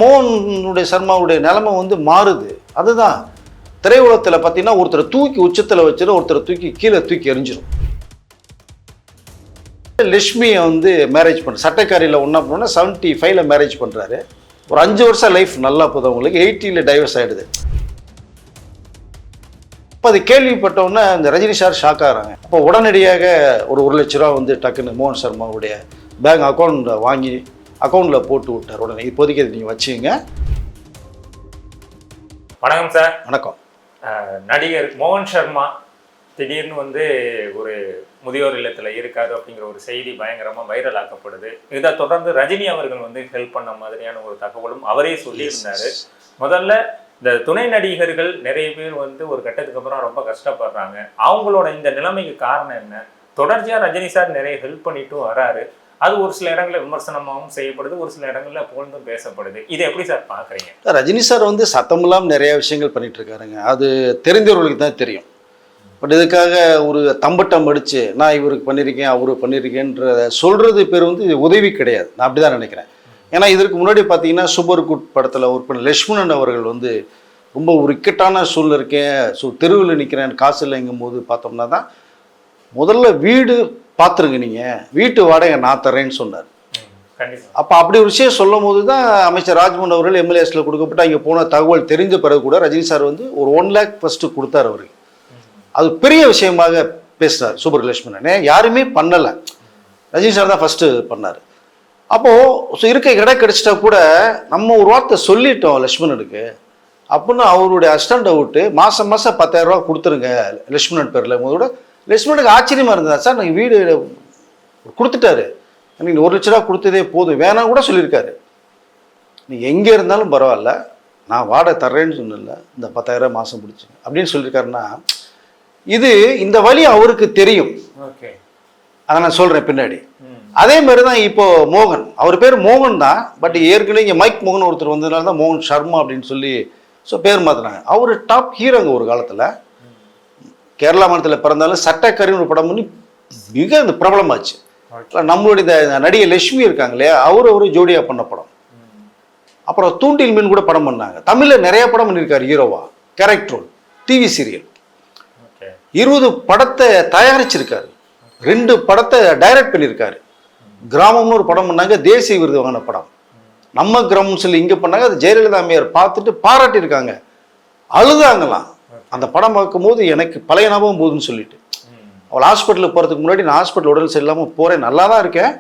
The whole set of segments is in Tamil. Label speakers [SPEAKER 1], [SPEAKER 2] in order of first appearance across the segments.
[SPEAKER 1] மோகனுடைய சர்மாவுடைய நிலைமை வந்து மாறுது. அதுதான் திரையுலகத்தில் பார்த்தீங்கன்னா ஒருத்தரை தூக்கி உச்சத்தில் வச்சுட்டு ஒருத்தரை தூக்கி கீழே தூக்கி எறிஞ்சிடும். லட்சுமியை வந்து மேரேஜ் பண்ண சட்டக்காரியில் ஒன்றா போனால் 75ல் மேரேஜ் பண்ணுறாரு. ஒரு 5 வருஷம் லைஃப் நல்லா போதும் அவங்களுக்கு. 80ல் டைவர்ஸ் ஆகிடுது. இப்போ அது கேள்விப்பட்டவுடனே இந்த ரஜினி சார் ஷாக் ஆகிறாங்க. அப்போ உடனடியாக ஒரு 1 லட்ச ரூபா வந்து டக்குன்னு மோகன் சர்மாவுடைய பேங்க் அக்கௌண்ட்டை வாங்கி அக்கௌண்ட்டில் போட்டு விட்டார். உடனே இப்போதைக்கு அது நீங்கள் வச்சுங்க.
[SPEAKER 2] வணக்கம் சார்.
[SPEAKER 1] வணக்கம்.
[SPEAKER 2] நடிகர் மோகன் சர்மா திடீர்னு வந்து ஒரு முதியோர் இல்லத்தில் இருக்காரு அப்படிங்கிற ஒரு செய்தி பயங்கரமாக வைரல் ஆக்கப்படுது. இதை தொடர்ந்து ரஜினி அவர்கள் வந்து ஹெல்ப் பண்ண மாதிரியான ஒரு தகவலும் அவரே சொல்லியிருந்தாரு. முதல்ல இந்த துணை நடிகர்கள் நிறைய பேர் வந்து ஒரு கட்டத்துக்கு அப்புறம் ரொம்ப கஷ்டப்படுறாங்க. அவங்களோட இந்த நிலைமைக்கு காரணம் என்ன? தொடர்ச்சியாக ரஜினி சார் நிறைய ஹெல்ப் பண்ணிட்டும் வராரு. அது ஒரு சில இடங்களில் விமர்சனமாகவும் செய்யப்படுது, ஒரு சில இடங்களில் புகழ்ந்தும் பேசப்படுது. இதை எப்படி சார் பார்க்குறீங்க?
[SPEAKER 1] ரஜினி சார் வந்து சத்தமில்லாமல் நிறைய விஷயங்கள் பண்ணிட்டு இருக்காருங்க. அது தெரிந்தவர்களுக்கு தான் தெரியும். பட் இதுக்காக ஒரு தம்பட்டம் அடித்து நான் இவருக்கு பண்ணியிருக்கேன் அவருக்கு பண்ணியிருக்கேன்ற சொல்கிறது பேர் வந்து உதவி கிடையாது. நான் அப்படி தான் நினைக்கிறேன். ஏன்னா இதற்கு முன்னாடி பார்த்தீங்கன்னா சூப்பர் குட் படத்தில் ஒர்க் பண்ண லட்சுமணன் அவர்கள் வந்து ரொம்ப ஒரு இக்கட்டான சூழ்நிலை இருக்கேன், தெருவில் நிற்கிறேன், காசு இல்லைங்கும் போது பார்த்தோம்னா தான் முதல்ல வீடு பார்த்துருங்க, நீங்கள் வீட்டு வாடகை நான் தரேன்னு சொன்னார். அப்போ அப்படி ஒரு விஷயம் சொல்லும் போது தான் அமைச்சர் ராஜ்மோகன் அவர்கள் எம்எல்ஏஸில் கொடுக்கப்பட்டு அங்கே போன தகவல் தெரிஞ்ச பிறகு கூட ரஜினி சார் வந்து ஒரு 1 lakh ஃபஸ்ட்டு கொடுத்தார் அவருக்கு. அது பெரிய விஷயமாக பேசினார். சூப்பர் லட்சுமணன் யாருமே பண்ணலை, ரஜினி சார் தான் ஃபஸ்ட்டு பண்ணார். அப்போது இருக்க இடம் கிடச்சிட்டா கூட நம்ம ஒரு வார்த்தை சொல்லிட்டோம் லட்சுமணனுக்கு அப்படின்னு அவருடைய அசிஸ்டண்ட்டை விட்டு மாதம் 10,000 ரூபா கொடுத்துருங்க லட்சுமணன் பேரில். முதல்ல லட்சுமணனுக்கு ஆச்சரியமாக இருந்ததா சார், நீங்கள் வீடு கொடுத்துட்டாரு, நீங்கள் 1 லட்ச ரூபா கொடுத்ததே போதும் வேணாம் கூட சொல்லியிருக்காரு. நீங்கள் எங்கே இருந்தாலும் பரவாயில்ல நான் வாடகை தர்றேன்னு சொன்னல, இந்த 10,000 மாதம் பிடிச்சிங்க அப்படின்னு சொல்லியிருக்காருன்னா இது இந்த வழி அவருக்கு தெரியும். அதை நான் சொல்கிறேன் பின்னாடி. அதே மாதிரி தான் இப்போ மோகன், அவர் பேர் மோகன் தான். பட் ஏற்கனவே இங்கே மைக் மோகன் ஒருத்தர் வந்ததுனால தான் மோகன் சர்மா அப்படின்னு சொல்லி பேர் மாற்றினாங்க. அவர் டாப் ஹீரோங்க ஒரு காலத்தில். கேரளா மாநிலத்தில் பிறந்தாலும் சட்டக்கரின்னு ஒரு படம் பண்ணி மிக இந்த பிரபலமாச்சு. நம்மளுடைய இந்த நடிகை லட்சுமி இருக்காங்க இல்லையா, அவரு ஜோடியாக பண்ண படம். அப்புறம் தூண்டில் மீன் கூட படம் பண்ணாங்க. தமிழில் நிறைய படம் பண்ணியிருக்காரு ஹீரோவா, கேரக்டர் ரோல், டிவி சீரியல். 20 படத்தை தயாரிச்சிருக்காரு, 2 படத்தை டைரக்ட் பண்ணியிருக்காரு. கிராமம்னு ஒரு படம் பண்ணாங்க, தேசிய விருது வாங்கின படம். நம்ம கிராமம் சொல்லி இங்கே பண்ணாங்க, அது ஜெயலலிதா அம்மையார் பார்த்துட்டு பாராட்டியிருக்காங்க, அழுதாங்களாம். அந்த படம் பார்க்கும்போது எனக்கு பழைய ஞாபகம் போகுதுன்னு சொல்லிட்டு. அவள் ஹாஸ்பிட்டலுக்கு போகிறதுக்கு முன்னாடி நான் ஹாஸ்பிட்டல் உடல் சரியில்லாமல் போகிறேன், நல்லா தான் இருக்கேன்,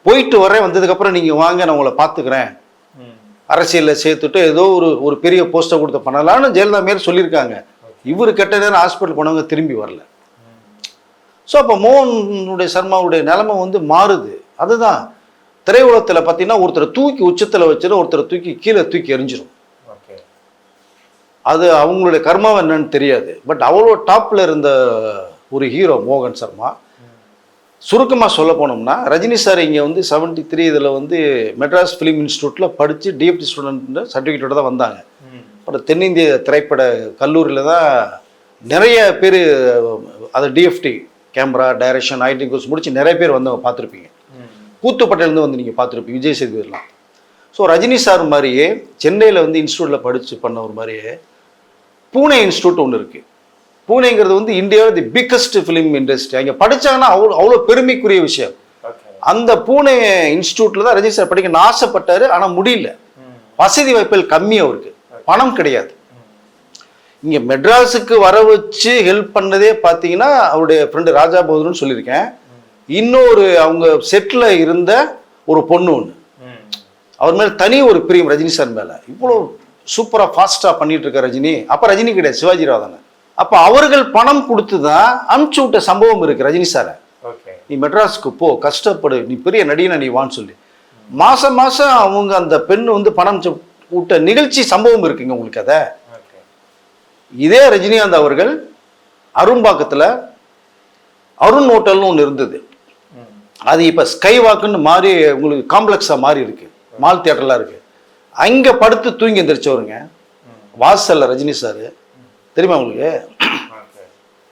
[SPEAKER 1] போயிட்டு வரேன், வந்ததுக்கப்புறம் நீங்கள் வாங்க நான் உங்களை பார்த்துக்கிறேன், அரசியலில் சேர்த்துட்டு ஏதோ ஒரு பெரிய போஸ்ட்டை கொடுத்து பண்ணலான்னு ஜெயலலிதா அம்மையார் சொல்லியிருக்காங்க. இவர் கெட்ட நேரம் ஹாஸ்பிட்டல் போனவங்க திரும்பி வரல. ஸோ அப்போ மோகனுடைய சர்மாவுடைய நிலைமை வந்து மாறுது. அதுதான் திரையுலகத்தில் பார்த்தீங்கன்னா ஒருத்தரை தூக்கி உச்சத்தில் வச்சுட்டு ஒருத்தரை தூக்கி கீழே தூக்கி எறிஞ்சிடும். அது அவங்களுடைய கர்மாவை என்னன்னு தெரியாது. பட் அவ்வளோ டாப்பில் இருந்த ஒரு ஹீரோ மோகன் சர்மா. சுருக்கமாக சொல்ல போனோம்னா ரஜினி சார் இங்கே வந்து 73 இதில் வந்து மெட்ராஸ் ஃபிலிம் இன்ஸ்டியூட்டில் படித்து டிஎஃப்டி ஸ்டூடெண்ட் சர்டிஃபிகேட்டோட தான் வந்தாங்க. அப்புறம் தென்னிந்திய திரைப்பட கல்லூரியில் தான் நிறைய பேர் அது டிஎஃப்டி கேமரா டைரக்ஷன் ஐடி கோர்ஸ் முடிச்சு நிறைய பேர் வந்து பார்த்துருப்பீங்க. கூத்துப்பட்டிலேருந்து வந்து நீங்கள் பார்த்துருப்பீங்க, விஜய் சேதுபதிலாம். ஸோ ரஜினி சார் மாதிரியே சென்னையில் வந்து இன்ஸ்டியூட்டில் படித்து பண்ண ஒரு மாதிரியே பூனே இன்ஸ்டியூட் ஒன்று இருக்குது. பூனேங்கிறது வந்து இந்தியாவில் தி பிக்கஸ்ட் ஃபிலிம் இண்டஸ்ட்ரி. அங்கே படித்தாங்கன்னா அவ்வளோ பெருமைக்குரிய விஷயம். அந்த பூனே இன்ஸ்டியூட்டில் தான் ரஜினி சார் படிக்கணும்னு ஆசைப்பட்டார். ஆனால் முடியல, வசதி வாய்ப்புகள் கம்மி, அவருக்கு பணம் கிடையாது. இங்கே மெட்ராஸுக்கு வர வச்சு ஹெல்ப் பண்ணதே பார்த்தீங்கன்னா அவருடைய ஃப்ரெண்டு ராஜா பௌதர்னு சொல்லியிருக்கேன். இன்னொரு அவங்க செட்டில் இருந்த ஒரு பொண்ணு ஒன்று, அவர் மேலே தனி ஒரு பிரியம் ரஜினி சார் மேலே. இவ்வளோ சூப்பராக ஃபாஸ்ட்டாக பண்ணிட்டு இருக்க ரஜினி. அப்போ ரஜினி கிடையாது, சிவாஜி ராவ் தானே. அப்போ அவர்கள் பணம் கொடுத்து தான் அனுப்பிச்சு விட்ட சம்பவம் இருக்குது ரஜினி சாரை. நீ மெட்ராஸுக்கு போ, கஷ்டப்படு, நீ பெரிய நடிகனை நீ வான்னு சொல்லி மாதம் அவங்க அந்த பெண்ணு வந்து பணம் விட்ட நிகழ்ச்சி சம்பவம் இருக்குங்க உங்களுக்கு. அதை இதே ரஜினிகாந்த் அவர்கள் அரும்பாக்கத்தில் அருண் ஹோட்டல்னு ஒன்று இருந்தது, அது இப்போ ஸ்கை வாக்குன்னு மாறி உங்களுக்கு காம்ப்ளெக்ஸாக மாறி இருக்கு, மால் தியேட்டர்லாம் இருக்கு. அங்கே படுத்து தூங்கி எந்திரிச்சவருங்க வாசல்ல ரஜினி சார், தெரியுமா உங்களுக்கு?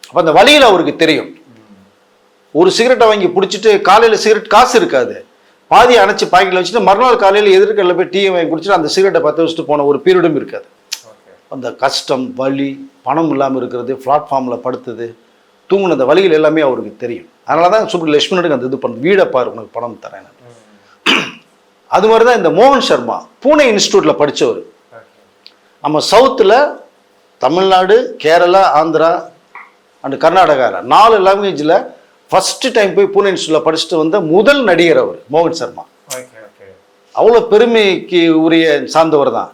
[SPEAKER 1] அப்போ அந்த வழியில் அவருக்கு தெரியும். ஒரு சிகரெட்டை வாங்கி பிடிச்சிட்டு காலையில் சிகரெட் காசு இருக்காது, பாதியை அணைச்சி பாக்கெட்டில் வச்சுட்டு மறுநாள் காலையில் எதிர்க்கல்ல போய் டீ வாங்கி குடிச்சிட்டு அந்த சிகரெட்டை பற்ற வச்சுட்டு போன ஒரு பீரியடும் இருக்காது. அந்த கஷ்டம், வலி, பணம் இல்லாமல் இருக்கிறது, பிளாட்ஃபார்மில் படுத்தது, தூங்கின அந்த வழிகள் எல்லாமே அவருக்கு தெரியும். அதனால தான் சூப்பர் லட்சுமணனுக்கு அந்த இது பண்ண வீடை பாரு உனக்கு பணம் தரேன். அது மாதிரி தான் இந்த மோகன் சர்மா பூனே இன்ஸ்டியூட்டில் படித்தவர். நம்ம சவுத்தில் தமிழ்நாடு, கேரளா, ஆந்திரா அண்ட் கர்நாடகாவில் 4 லாங்குவேஜில் ஃபஸ்ட்டு டைம் போய் பூனே இன்ஸ்டியூட்டில் படிச்சுட்டு வந்த முதல் நடிகர் அவர் மோகன் சர்மா. அவ்வளோ பெருமைக்கு உரிய சார்ந்தவர் தான்.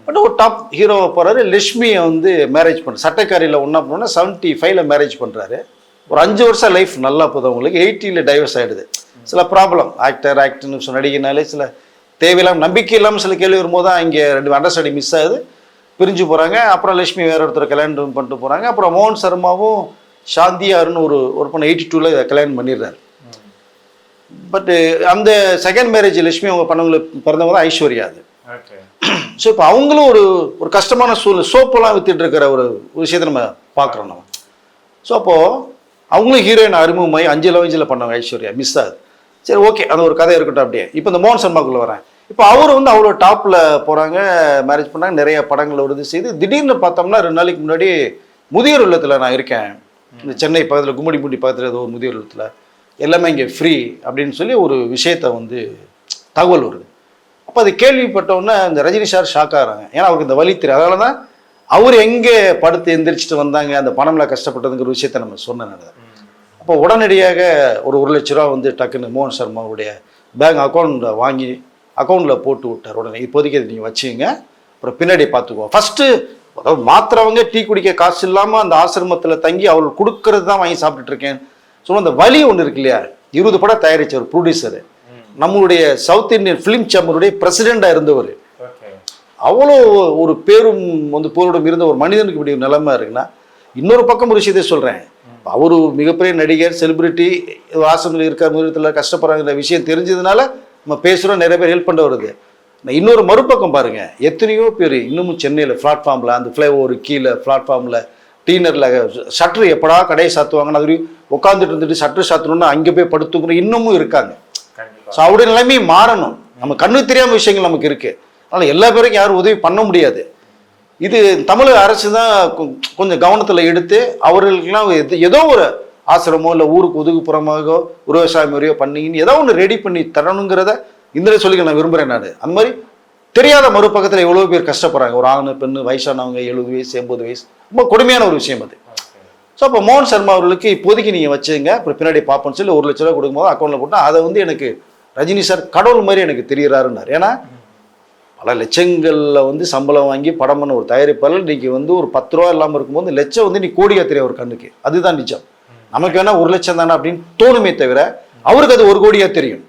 [SPEAKER 1] பட் ஒரு டாப் ஹீரோவை போகிறாரு. லட்சுமியை வந்து மேரேஜ் பண்ண சட்டைக்காரியில் ஒன்றா போனோன்னா 75ல் மேரேஜ் பண்ணுறாரு. ஒரு 5 வருஷம் லைஃப் நல்லா போதும் அவங்களுக்கு. 80ல் டைவர்ஸ் ஆகிடுது. சில ப்ராப்ளம் ஆக்டர்னு நடிகனாலே சில தேவையில்லாமல் நம்பிக்கை இல்லாமல் சில கேள்வி வரும்போது தான் இங்கே 2 அண்டர்ஸ்டாண்டிங் மிஸ் ஆகுது, பிரிஞ்சு போகிறாங்க. அப்புறம் லட்சுமி வேற ஒருத்தர் கல்யாணம் பண்ணிட்டு போகிறாங்க. அப்புறம் மோகன் சர்மாவும் சாந்தியாருன்னு ஒரு பொண்ணு 82ல் கல்யாணம் பண்ணிடுறாரு. பட்டு அந்த செகண்ட் மேரேஜ் லட்சுமி அவங்க பண்ணவங்களுக்கு பிறந்தவங்க தான் ஐஸ்வர்யா. அது ஸோ இப்போ அவங்களும் ஒரு கஷ்டமான சூழ்நிலை, சோப்பெல்லாம் வித்துட்டு இருக்கிற ஒரு விஷயத்தை நம்ம பார்க்குறோம் நம்ம. ஸோ அப்போது அவங்களும் ஹீரோயின் அறிமுகமாகி 5 லாங்குவேஜில் பண்ணவங்க ஐஸ்வர்யா, மிஸ் ஆகுது. சரி, ஓகே, அந்த ஒரு கதை இருக்கட்டும். அப்படியே இப்போ இந்த மோகன் சர்மாக்குள்ளே வரேன். இப்போ அவர் வந்து அவ்வளோ டாப்பில் போகிறாங்க, மேரேஜ் பண்ணாங்க, நிறைய படங்கள் வருது செய்து. திடீர்னு பார்த்தோம்னா 2 நாளைக்கு முன்னாடி முதியோர் இல்லத்தில் நான் இருக்கேன், இந்த சென்னை பக்கத்தில் கும்மிடிப்பூண்டி பக்கத்தில் ஏதோ ஒரு முதியோர் இல்லத்தில், எல்லாமே இங்கே ஃப்ரீ அப்படின்னு சொல்லி ஒரு விஷயத்தை வந்து தகவல் வருது. அப்போ அது கேள்விப்பட்டோன்னே இந்த ரஜினி சார் ஷாக் ஆகிறாங்க. ஏன்னா அவருக்கு இந்த வழி தெரியும். அதனால தான் அவர் எங்கே படுத்து எந்திரிச்சிட்டு வந்தாங்க, அந்த பணம்லாம் கஷ்டப்பட்டதுங்கிற விஷயத்தை நம்ம சொன்னேன். அப்போ உடனடியாக ஒரு 1 லட்ச ரூபா வந்து டக்குன்னு மோகன் சர்மாவுடைய பேங்க் அக்கௌண்ட்டை வாங்கி அக்கௌண்ட்டில் போட்டு விட்டார். உடனே இப்போதைக்கு அது நீங்கள் வச்சுங்க, அப்புறம் பின்னாடி பார்த்துக்குவோம். ஃபஸ்ட்டு அதாவது மாத்திரவங்க டீ குடிக்க காசு இல்லாமல் அந்த ஆசிரமத்தில் தங்கி அவர்கள் கொடுக்கறது தான் வாங்கி சாப்பிட்டுருக்கேன். ஸோ அந்த வழி ஒன்று இருக்கு இல்லையா. 20 படம் தயாரித்த ஒரு ப்ரொடியூசரு, நம்மளுடைய சவுத் இந்தியன் ஃபிலிம் சேம்பருடைய பிரசிடெண்டாக இருந்தவர், அவ்வளோ ஒரு பேரும் வந்து போரோடும் இருந்த ஒரு மனிதனுக்கு இப்படி நிலைமை இருக்குன்னா. இன்னொரு பக்கம் ஒரு விஷயத்தை சொல்கிறேன். அவர் மிகப்பெரிய நடிகர், செலிபிரிட்டி, ஆசிரமில் இருக்கார், முதலத்தில் கஷ்டப்படுறாங்கிற விஷயம் தெரிஞ்சதுனால நம்ம பேசுகிறோம், நிறைய பேர் ஹெல்ப் பண்ண வருது. இன்னொரு மறுபக்கம் பாருங்கள், எத்தனையோ பேர் இன்னமும் சென்னையில் பிளாட்ஃபார்மில், அந்த ஃப்ளைஓவர் கீழே பிளாட்ஃபார்மில், டீனரில் ஷட்ரு எப்படா கடையை சாத்துவாங்கன்னு அது உட்காந்துட்டு இருந்துட்டு ஷட்ரு சாத்தணும்னா அங்கே போய் படுத்துக்கணும் இன்னமும் இருக்காங்க. ஸோ அவருடைய நிலைமையும் மாறணும். நம்ம கண்ணுக்கு தெரியாமல் விஷயங்கள் நமக்கு இருக்குது. அதனால் எல்லா பேருக்கும் யாரும் உதவி பண்ண முடியாது. இது தமிழக அரசு தான் கொஞ்சம் கவனத்தில் எடுத்து அவர்களுக்கெல்லாம் ஏதோ ஒரு ஆசிரமோ இல்லை ஊருக்கு ஒதுக்குப்புறமாக விவசாய முறையோ பண்ணின்னு ஏதோ ஒன்று ரெடி பண்ணி தரணுங்கிறத இந்த சொல்லிக்க நான் விரும்புகிறேன். நான் அந்த மாதிரி தெரியாத மறுபக்கத்தில் எவ்வளோ பேர் கஷ்டப்படுறாங்க. ஒரு ஆண் பெண்ணு, வயசானவங்க, 70 வயசு 80 வயசு, ரொம்ப கொடுமையான ஒரு விஷயம் அது. ஸோ அப்போ மோகன் சர்மா அவர்களுக்கு இப்போதைக்கு நீங்கள் வச்சுங்க, அப்புறம் பின்னாடி பார்ப்போம்னு சொல்லி 1 லட்ச ரூபா கொடுக்கும்போது அக்கௌண்ட்டில் போட்டால் அதை வந்து எனக்கு ரஜினி சார் கடவுள் மாதிரி எனக்கு தெரிகிறாருன்னார். ஏன்னா பல லட்சங்களில் வந்து சம்பளம் வாங்கி படம் பண்ண ஒரு தயாரிப்பாளர் இன்னைக்கு வந்து ஒரு 10 ரூபா இல்லாமல் இருக்கும்போது லட்சம் வந்து நீ கோடியாக தெரியும் ஒரு கண்ணுக்கு. அதுதான் நிஜம். நமக்கு வேணா 1 லட்சம் தானே அப்படின்னு தோணுமே தவிர அவருக்கு அது 1 கோடியாக தெரியும்.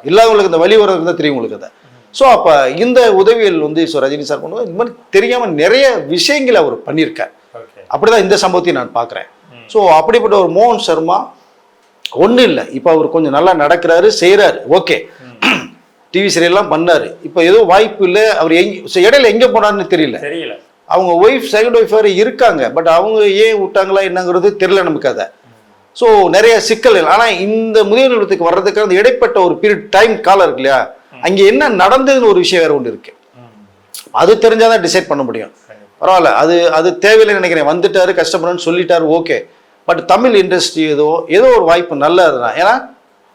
[SPEAKER 1] இல்லாதவங்களுக்கு இந்த வழி வர்றதுக்கு தான் தெரியும் உங்களுக்கு அதை. ஸோ அப்போ இந்த உதவிகள் வந்து ரஜினி சார் பண்ணுவோம். இந்த மாதிரி தெரியாமல் நிறைய விஷயங்களை அவர் பண்ணியிருக்கார். அப்படிதான் இந்த சம்பவத்தையும் நான் பார்க்குறேன். ஸோ அப்படிப்பட்ட ஒரு மோகன் சர்மா ஒன்றும் இல்லை, இப்போ அவர் கொஞ்சம் நல்லா நடக்கிறாரு, செய்கிறாரு, ஓகே, டிவி சீரியல்லாம் பண்ணாரு. இப்போ ஏதோ வாய்ப்பு இல்லை, அவர் இடையில எங்கே போனார்னு தெரியல. அவங்க ஒய்ஃப் செகண்ட் ஒய்ஃப் வேறு இருக்காங்க, பட் அவங்க ஏன் விட்டாங்களா என்னங்கிறது தெரியல நமக்கு அதை. ஸோ நிறைய சிக்கல்கள். ஆனால் இந்த முதியோர் இல்லத்துக்கு வர்றதுக்கு அந்த இடைப்பட்ட ஒரு பீரியட் டைம் காலம் இருக்கு இல்லையா, அங்கே என்ன நடந்ததுன்னு ஒரு விஷயம் வேற ஒன்று இருக்கு. அது தெரிஞ்சாதான் டிசைட் பண்ண முடியும். பரவாயில்ல, அது தேவையில்லைன்னு நினைக்கிறேன். வந்துட்டாரு, கஷ்டப்படுறேன்னு சொல்லிட்டாரு, ஓகே. பட் தமிழ் இண்டஸ்ட்ரி ஏதோ ஒரு வாய்ப்பு நல்லதுதான். ஏன்னா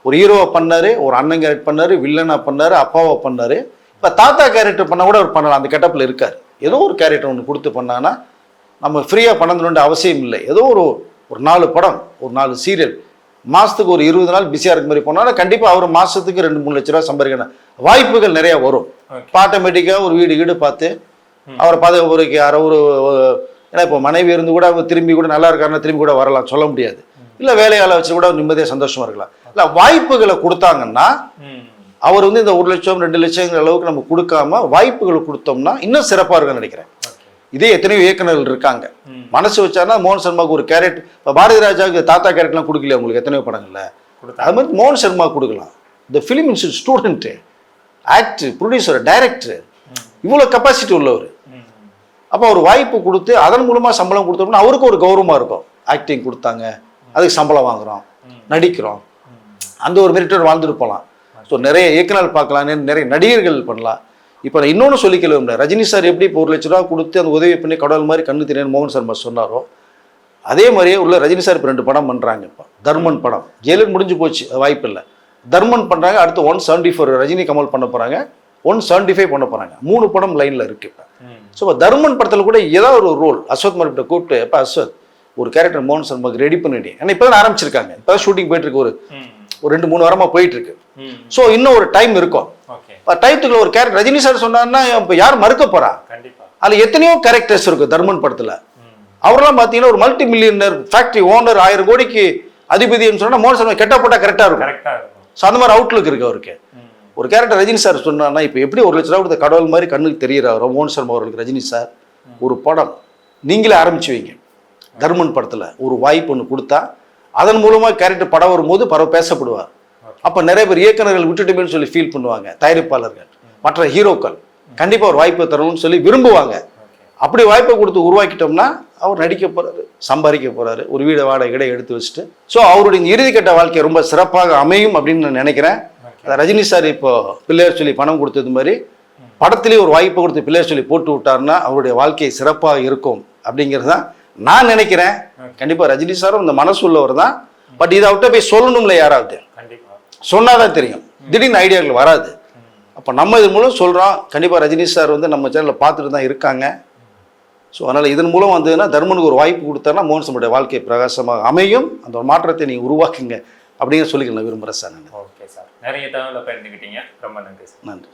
[SPEAKER 1] ஒரு ஹீரோவை பண்ணாரு, ஒரு அண்ணன் கேரக்டர் பண்ணாரு, வில்லனா பண்ணாரு, அப்பாவை பண்ணாரு. இப்போ தாத்தா கேரக்டர் பண்ண கூட அவர் பண்ணலாம், அந்த கெட்டப்பில் இருக்காரு. ஏதோ ஒரு கேரக்டர் ஒன்று கொடுத்து பண்ணாங்கன்னா நம்ம ஃப்ரீயாக பண்ணணுன்ற அவசியம் இல்லை. ஏதோ ஒரு 4 படம், ஒரு 4 சீரியல், மாதத்துக்கு ஒரு 20 நாள் பிஸியாக இருக்க மாதிரி போனாலும் கண்டிப்பாக அவர் மாதத்துக்கு 2-3 லட்ச ரூபா சம்பாதிக்கணும் வாய்ப்புகள் நிறையா வரும். ஆட்டோமேட்டிக்காக ஒரு வீடு பார்த்து அவரை பார்த்து ஒரு யாரோ ஒரு, ஏன்னா இப்போ மனைவி இருந்து கூட அவங்க திரும்பி கூட நல்லா இருக்காருன்னா திரும்பி கூட வரலாம், சொல்ல முடியாது. இல்லை வேலையாளை வச்சு கூட நிம்மதியாக சந்தோஷமாக இருக்கலாம். இல்லை வாய்ப்புகளை கொடுத்தாங்கன்னா அவர் வந்து இந்த 1 லட்சம் 2 லட்சங்கிற அளவுக்கு நம்ம கொடுக்காம வாய்ப்புகளை கொடுத்தோம்னா இன்னும் சிறப்பாக இருக்குன்னு நினைக்கிறேன். இதே எத்தனையோ இயக்குநர்கள் இருக்காங்க, மனசு வச்சாருன்னா மோகன் சர்மாவுக்கு ஒரு கேரக்டர். இப்போ பாரதி ராஜாவுக்கு தாத்தா கேரக்டர்லாம் கொடுக்கல உங்களுக்கு எத்தனையோ படங்கள்ல, அது மாதிரி மோகன் சர்மா கொடுக்கலாம். இந்த film institute student, actor, producer, director, இவ்வளோ கெப்பாசிட்டி உள்ளவர். அப்போ ஒரு வாய்ப்பு கொடுத்து அதன் மூலமாக சம்பளம் கொடுத்தோம்னா அவருக்கு ஒரு கௌரவமாக இருக்கும். ஆக்டிங் கொடுத்தாங்க, அதுக்கு சம்பளம் வாங்குகிறோம், நடிக்கிறோம், அந்த ஒரு மெரிட்டோட வாழ்ந்துட்டு போகலாம். ஸோ நிறைய இயக்குனர் பார்க்கலாம், நிறைய நடிகர்கள் பண்ணலாம். இப்போ நான் இன்னொன்று சொல்லிக்கல, ரஜினி சார் எப்படி இப்போ 1 லட்ச ரூபா கொடுத்து அந்த உதவி பண்ணி கடவுள் மாதிரி கண்ணு தெரியும் மோகன் சர்மா சொன்னாரோ, அதே மாதிரியே உள்ள ரஜினி சார் இப்போ 2 படம் பண்ணுறாங்க. இப்போ தர்மன் படம் ஜெயிலர் முடிஞ்சு போச்சு, அது வாய்ப்பு இல்லை. தர்மன் பண்ணுறாங்க, அடுத்து 174 ரஜினி கமல் பண்ண போகிறாங்க, 175 பண்ண போகிறாங்க. 3 படம் லைனில் இருக்குது இப்போ. ஸோ இப்போ தர்மன் படத்தில் கூட ஏதாவது ஒரு ரோல் அஸ்வத் மர்கிட்ட கூப்பிட்டு, எப்போ அஸ்வத் ஒரு கேரக்டர் மோகன் சர்மாவுக்கு ரெடி பண்ணிட்டேன். ஏன்னா இப்போ தான் ஆரம்பிச்சிருக்காங்க, இப்போ தான் ஷூட்டிங் போயிட்டுருக்கு, ஒரு 2-3 வாரமாக போயிட்டுருக்கு. ஸோ இன்னும் ஒரு டைம் இருக்கும். டைத்துக்குள்ள ஒரு கேரக்டர் ரஜினி சார் சொன்னார்னா இப்போ யார் மறுக்க போகிறா? அதில் எத்தனையோ கேரக்டர்ஸ் இருக்கும் தர்மன் படத்தில். அவரெல்லாம் பார்த்தீங்கன்னா ஒரு மல்டி மில்லியனர் ஃபேக்ட்ரி ஓனர், 1000 கோடிக்கு அதிபதினு சொன்னால் மோகன் சர்மா கெட்டா போட்டால் கரெக்டாக இருக்கும். ஸோ அந்த மாதிரி அவுட்லுக் இருக்கு அவருக்கு. ஒரு கேரக்டர் ரஜினி சார் சொன்னார்னா இப்போ எப்படி 1 லட்ச ரூபா கொடுத்த கடவுள் மாதிரி கண்ணுக்கு தெரிகிறாரோ மோகன் சர்மா அவர்களுக்கு ரஜினி சார் ஒரு படம் நீங்களே ஆரம்பிச்சு வைங்க. தர்மன் படத்தில் ஒரு வாய்ப்பு ஒன்று கொடுத்தா அதன் மூலமாக கேரக்டர் படம் வரும்போது பேசப்படுவார். அப்போ நிறைய பேர் இயக்குநர்கள் விட்டுட்டுமேன்னு சொல்லி ஃபீல் பண்ணுவாங்க. தயாரிப்பாளர்கள் மற்ற ஹீரோக்கள் கண்டிப்பாக ஒரு வாய்ப்பை தரணும்னு சொல்லி விரும்புவாங்க. அப்படி வாய்ப்பை கொடுத்து உருவாக்கிட்டோம்னா அவர் நடிக்க போகிறாரு, சம்பாதிக்க போகிறாரு, ஒரு வீடை வாடகை எடுத்து வச்சுட்டு. ஸோ அவருடைய இறுதிக்கட்ட வாழ்க்கை ரொம்ப சிறப்பாக அமையும் அப்படின்னு நான் நினைக்கிறேன். ரஜினி சார் இப்போ பிள்ளையார் சொல்லி பணம் கொடுத்தது மாதிரி படத்திலேயே ஒரு வாய்ப்பை கொடுத்து பிள்ளையார் சொல்லி போட்டு விட்டாருன்னா அவருடைய வாழ்க்கை சிறப்பாக இருக்கும் அப்படிங்கிறது தான் நான் நினைக்கிறேன். கண்டிப்பாக ரஜினி சாரும் இந்த மனசு உள்ளவர் தான். பட் இதை அவர்கிட்ட போய் சொல்லணும்ல, யாராவது சொன்னாதான் தெரியும், திடீர்னு ஐடியாக்கள் வராது. அப்போ நம்ம இதன் மூலம் சொல்கிறோம். கண்டிப்பாக ரஜினி சார் நம்ம சேனலில் பார்த்துட்டு தான் இருக்காங்க. ஸோ அதனால் இதன் மூலம் வந்ததுன்னா தர்மனுக்கு ஒரு வாய்ப்பு கொடுத்தாருன்னா மோகன் சர்மாவுடைய வாழ்க்கை பிரகாசமாக அமையும். அந்த ஒரு மாற்றத்தை நீங்கள் உருவாக்குங்க அப்படிங்கிற சொல்லி நான் விரும்புகிறேன் சார்.
[SPEAKER 2] ஓகே சார், நிறைய தகவலை பகிர்ந்துக்கிட்டீங்க, ரொம்ப நன்றி சார்.
[SPEAKER 1] நன்றி.